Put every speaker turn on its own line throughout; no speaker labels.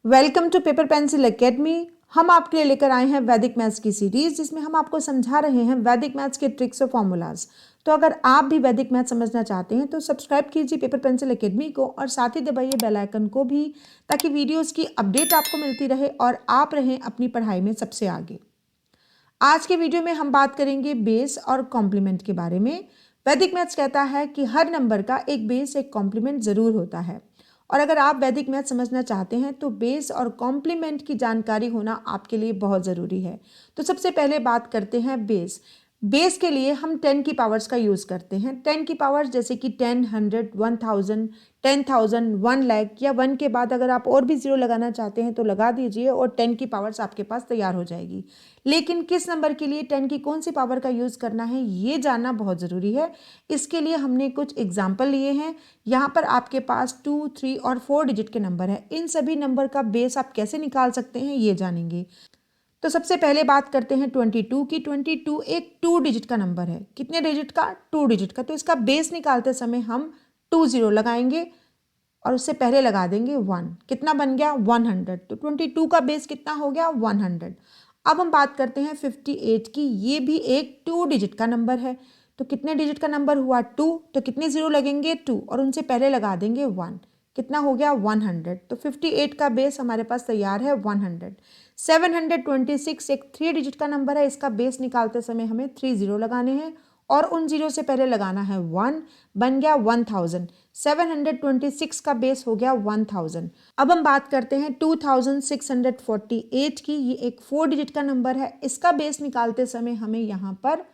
Welcome to paper pencil academy. हम आपके लिए लेकर आए हैं वैदिक मैथ्स की सीरीज, जिसमें हम आपको समझा रहे हैं वैदिक मैथ्स के ट्रिक्स और फॉर्मूलाज। तो अगर आप भी वैदिक मैथ्स समझना चाहते हैं तो सब्सक्राइब कीजिए पेपर पेंसिल एकेडमी को और साथ ही दबाइए बेल आइकन को भी, ताकि वीडियोस की अपडेट आपको मिलती रहे और आप रहें अपनी पढ़ाई में सबसे आगे। आज के वीडियो में हम बात करेंगे बेस और कॉम्प्लीमेंट के बारे में। वैदिक मैथ्स कहता है कि हर नंबर का एक बेस एक कॉम्प्लीमेंट ज़रूर होता है, और अगर आप वैदिक मैथ समझना चाहते हैं तो बेस और कॉम्प्लीमेंट की जानकारी होना आपके लिए बहुत ज़रूरी है। तो सबसे पहले बात करते हैं बेस। बेस के लिए हम 10 की पावर्स का यूज़ करते हैं। 10 की पावर्स जैसे कि 10, 100, 1000, 10,000, 1 लाख, या 1 के बाद अगर आप और भी ज़ीरो लगाना चाहते हैं तो लगा दीजिए और 10 की पावर्स आपके पास तैयार हो जाएगी। लेकिन किस नंबर के लिए 10 की कौन सी पावर का यूज़ करना है ये जानना बहुत ज़रूरी है। इसके लिए हमने कुछ एग्जाम्पल लिए हैं। यहाँ पर आपके पास 2, 3 और 4 डिजिट के नंबर है। इन सभी नंबर का बेस आप कैसे निकाल सकते हैं ये जानेंगे। तो सबसे पहले बात करते हैं 22 की। 22 एक 2 डिजिट का नंबर है। कितने डिजिट का? 2 डिजिट का। तो इसका बेस निकालते समय हम 2 0 लगाएंगे और उससे पहले लगा देंगे 1। कितना बन गया? 100। तो 22 का बेस कितना हो गया? 100। अब हम बात करते हैं 58 की। ये भी एक 2 डिजिट का नंबर है। तो कितने डिजिट का नंबर हुआ? 2। तो कितने ज़ीरो लगेंगे? 2, और उनसे पहले लगा देंगे 1। कितना हो गया? 100। तो 58 का बेस हमारे पास तैयार है 100। 726 एक 3 डिजिट का नंबर है। इसका बेस निकालते समय हमें 3 0 लगाने हैं और उन जीरो से पहले लगाना है 1। बन गया 1000। 726 का बेस हो गया 1000। अब हम बात करते हैं 2648 की। ये एक 4 डिजिट का नंबर है। इसका बेस निकालते समय हमें यहाँ पर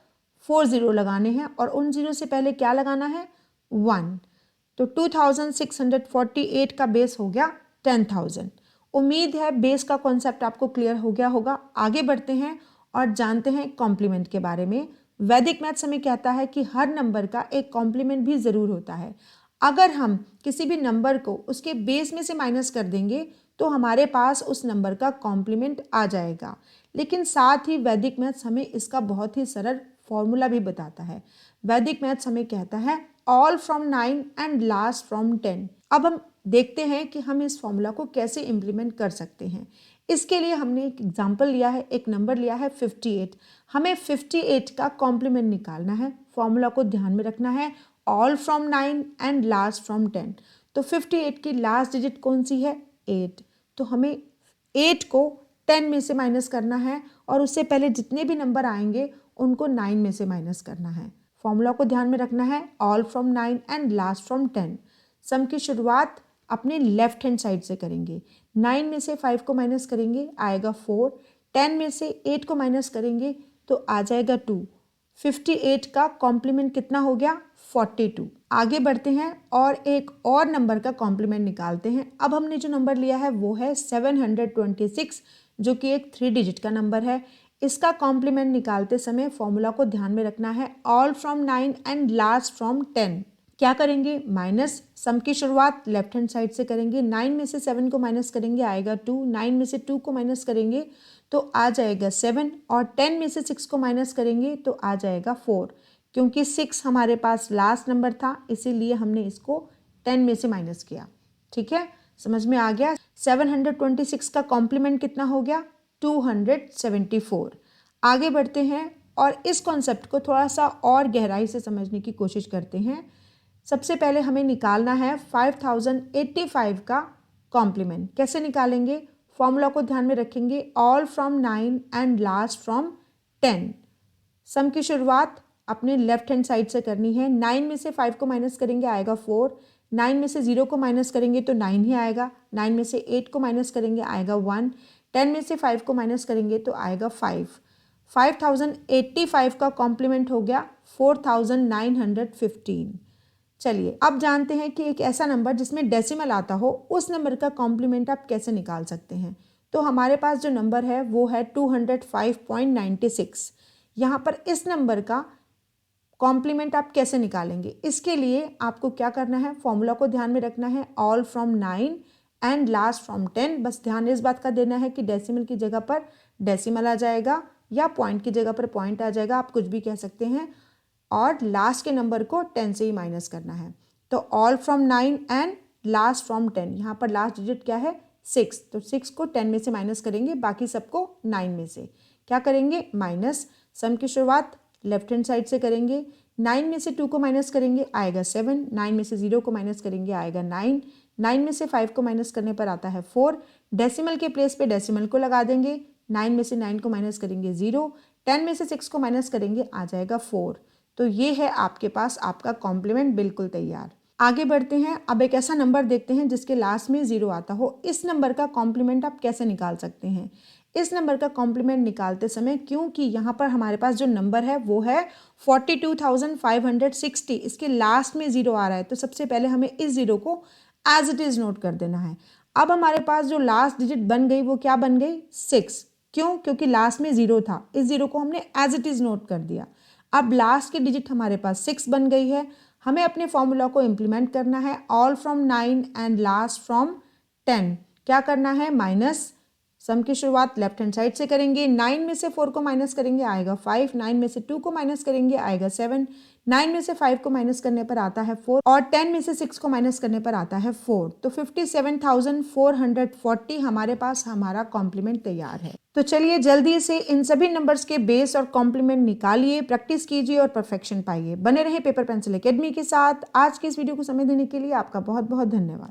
4 0 लगाने हैं और उन जीरो से पहले क्या लगाना है? 1। तो 2648 का बेस हो गया 10,000। उम्मीद है बेस का कॉन्सेप्ट आपको क्लियर हो गया होगा। आगे बढ़ते हैं और जानते हैं कॉम्प्लीमेंट के बारे में। वैदिक मैथ्स हमें कहता है कि हर नंबर का एक कॉम्प्लीमेंट भी ज़रूर होता है। अगर हम किसी भी नंबर को उसके बेस में से माइनस कर देंगे तो हमारे पास उस नंबर का कॉम्प्लीमेंट आ जाएगा। लेकिन साथ ही वैदिक मैथ्स हमें इसका बहुत ही सरल फॉर्मूला भी बताता है। वैदिक मैथ्स हमें कहता है all from 9 and last from 10। अब हम देखते हैं कि हम इस फॉर्मूला को कैसे इम्प्लीमेंट कर सकते हैं। इसके लिए हमने एक एग्जाम्पल लिया है, एक नंबर लिया है 58। हमें 58 का कॉम्प्लीमेंट निकालना है। फॉर्मूला को ध्यान में रखना है, all from 9 and last from 10। तो 58 की लास्ट डिजिट कौन सी है? 8। तो हमें 8 को 10 में से माइनस करना है और उससे पहले जितने भी नंबर आएंगे उनको 9 में से माइनस करना है। फॉर्मूला को ध्यान में रखना है, all from 9 and last from 10। सम की शुरुआत अपने लेफ्ट हैंड साइड से करेंगे। 9 में से 5 को माइनस करेंगे, आएगा 4। 10 में से 8 को माइनस करेंगे तो आ जाएगा 2। 58 का कॉम्प्लीमेंट कितना हो गया? 42। आगे बढ़ते हैं और एक और नंबर का कॉम्प्लीमेंट निकालते हैं। अब हमने जो नंबर लिया है वो है 726, जो कि एक 3 डिजिट का नंबर है। इसका कॉम्प्लीमेंट निकालते समय फॉर्मूला को ध्यान में रखना है, all from 9 and last from 10। क्या करेंगे? माइनस, सम की शुरुआत लेफ्ट हैंड साइड से करेंगे। 9 में से 7 को माइनस करेंगे, आएगा 2। 9 में से 2 को माइनस करेंगे तो आ जाएगा 7, और 10 में से 6 को माइनस करेंगे तो आ जाएगा 4। क्योंकि 6 हमारे पास लास्ट नंबर था, इसीलिए हमने इसको 10 में से माइनस किया। ठीक है, समझ में आ गया। 726 का कॉम्प्लीमेंट कितना हो गया? 274। आगे बढ़ते हैं और इस कॉन्सेप्ट को थोड़ा सा और गहराई से समझने की कोशिश करते हैं। सबसे पहले हमें निकालना है 5085 का कॉम्प्लीमेंट। कैसे निकालेंगे? फॉर्मूला को ध्यान में रखेंगे, all from 9 and last from 10। सम की शुरुआत अपने लेफ्ट हैंड साइड से करनी है। 9 में से 5 को माइनस करेंगे, आएगा 4। 9 में से 0 को माइनस करेंगे तो 9 ही आएगा। 9 में से 8 को माइनस करेंगे, आएगा 1। 10 में से 5 को माइनस करेंगे तो आएगा 5। 5085 का कॉम्प्लीमेंट हो गया 4915। चलिए अब जानते हैं कि एक ऐसा नंबर जिसमें डेसिमल आता हो, उस नंबर का कॉम्प्लीमेंट आप कैसे निकाल सकते हैं। तो हमारे पास जो नंबर है वो है 205.96। यहाँ पर इस नंबर का कॉम्प्लीमेंट आप कैसे निकालेंगे? इसके लिए आपको क्या करना है? फॉर्मूला को ध्यान में रखना है, all from 9 and last from 10। बस ध्यान इस बात का देना है कि डेसिमल की जगह पर डेसिमल आ जाएगा या पॉइंट की जगह पर पॉइंट आ जाएगा, आप कुछ भी कह सकते हैं। और लास्ट के नंबर को 10 से ही माइनस करना है। तो all from 9 and last from 10, यहाँ पर लास्ट डिजिट क्या है? 6, तो 6 को 10 में से माइनस करेंगे, बाकी सबको 9 में से। क्या करेंगे? माइनस, सम की शुरुआत लेफ्ट हैंड साइड से करेंगे। 9 में से 2 को माइनस करेंगे, आएगा 7। 9 में से 0 को माइनस करेंगे, आएगा 9। 9 में से 5 को माइनस करने पर आता है 4। डेसिमल के प्लेस पे डेसिमल को लगा देंगे। 9 में से 9 को माइनस करेंगे 0। 10 में से 6 को माइनस करेंगे, आ जाएगा 4। तो ये है आपके पास आपका कॉम्प्लीमेंट बिल्कुल तैयार। आगे बढ़ते हैं। अब एक ऐसा नंबर देखते हैं जिसके लास्ट में 0 आता हो। इस नंबर का कॉम्प्लीमेंट आप कैसे निकाल सकते हैं? इस नंबर का कॉम्प्लीमेंट निकालते समय, क्योंकि यहाँ पर हमारे पास जो नंबर है वो है 42,560, इसके लास्ट में 0 आ रहा है, तो सबसे पहले हमें इस 0 को एज इट इज़ नोट कर देना है। अब हमारे पास जो लास्ट डिजिट बन गई वो क्या बन गई? 6। क्यों? क्योंकि लास्ट में 0 था, इस 0 को हमने एज इट इज़ नोट कर दिया। अब लास्ट की डिजिट हमारे पास 6 बन गई है। हमें अपने फॉर्मूला को इम्प्लीमेंट करना है, all from 9 and last from 10। क्या करना है? माइनस, सम की शुरुआत लेफ्ट हैंड साइड से करेंगे। 9 में से 4 को माइनस करेंगे, आएगा 5। 9 में से 2 को माइनस करेंगे, आएगा 7। 9 में से 5 को माइनस करने पर आता है 4 और 10 में से 6 को माइनस करने पर आता है 4। तो 57,440 हमारे पास हमारा कॉम्प्लीमेंट तैयार है। तो चलिए जल्दी से इन सभी नंबर्स के बेस और कॉम्प्लीमेंट निकालिए, प्रैक्टिस कीजिए और परफेक्शन पाइए। बने रहे पेपर पेंसिल एकेडमी के साथ। आज के इस वीडियो को समय देने के लिए आपका बहुत बहुत धन्यवाद।